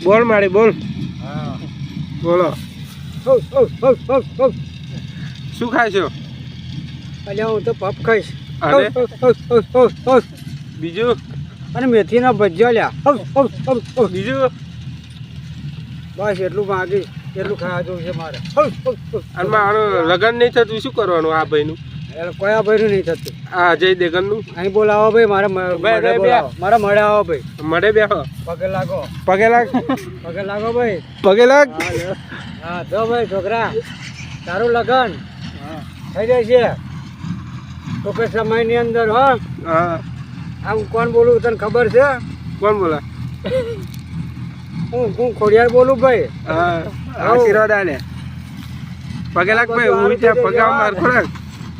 બોલ મારી બોલ. બોલો શું ખાશો? અલ્યા હું તો પપ ખાઈશ. અરે બીજું અને મેથીના ભજીયા લ્યા. બીજું બસ એટલું માંગીશ, એટલું ખાવા જવું છે મારે. અને મારું લગ્ન નહીં થતું શું કરવાનું આ ભાઈનું? કયા ભાઈનું નહીં થતું? આ અજય દેગનનું. અહીં બોલાવો ભાઈ, મારે મારા મળે આવો ભાઈ. મળે બેહો. પગે લાગો, પગે લાગ. પગે લાગો ભાઈ. પગે લાગ. હા જો ભાઈ છોકરા, તારું લગન થઈ જાય છે તો કે સમયની અંદર. હો હા. આમ કોણ બોલું તને ખબર છે? કોણ બોલા? હું ખોડિયાર બોલું ભાઈ. હા આશીર્વાદ આલે. પગે લાગ ભાઈ. હું ત્યાં પગામાં હરખો લાગ.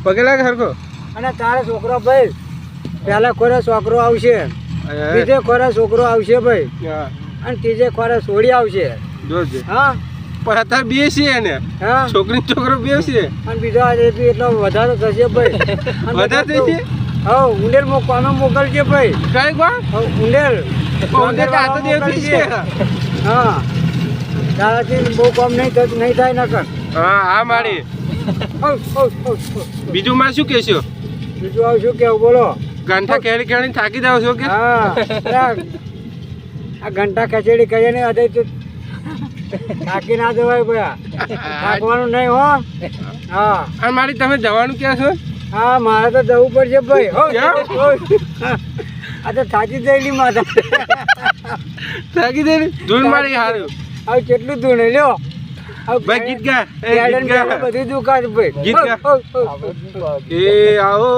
પગે લાગ હરખો. અને તારો છોકરો ભાઈ પહેલા ખોરે છોકરો આવશે, બીજે ખોરે છોકરો આવશે ભાઈ, હા. અને ત્રીજે ખોરે છોડી આવશે. જોજે. હા પણ અત્યારે બે છે ને, હા. છોકરી છોકરો બે છે. અને બીજો આજે એટલો વધારે થશે ભાઈ. વધારે થઈ છે. હા ઉંડેર કોનો મોકલજે ભાઈ. કઈ કોણ? ઉંડેર ઉંડેર કાતો દેવતી છે. હા તારાથી બહુ કામ નહીં થાય નકર. હા હા મારી. બીજું માં શું કહેશો? બીજું આવું શું કેવું બોલો? ગાંઠા કેળી કેળી થાકી જાવ છો કે? હા આ ઘંટા ખસેડી કરીએ ને અડે તો થાકી ના જવાય ભાઈ. થાકવાનું નહીં હો. હા અને મારી તમે જવાનું ક્યાં છો? હા મારે તો જવું પડશે ભાઈ. આ તો થાકી ગયેલી માતા. થાકી દે ધૂળ મારી હારું. હવે કેટલું ધૂણે લ્યો ભાઈ ગીત ગા. એ ગીત ગા. બધી દુકાન ભાઈ ગીત ગા. એ આવો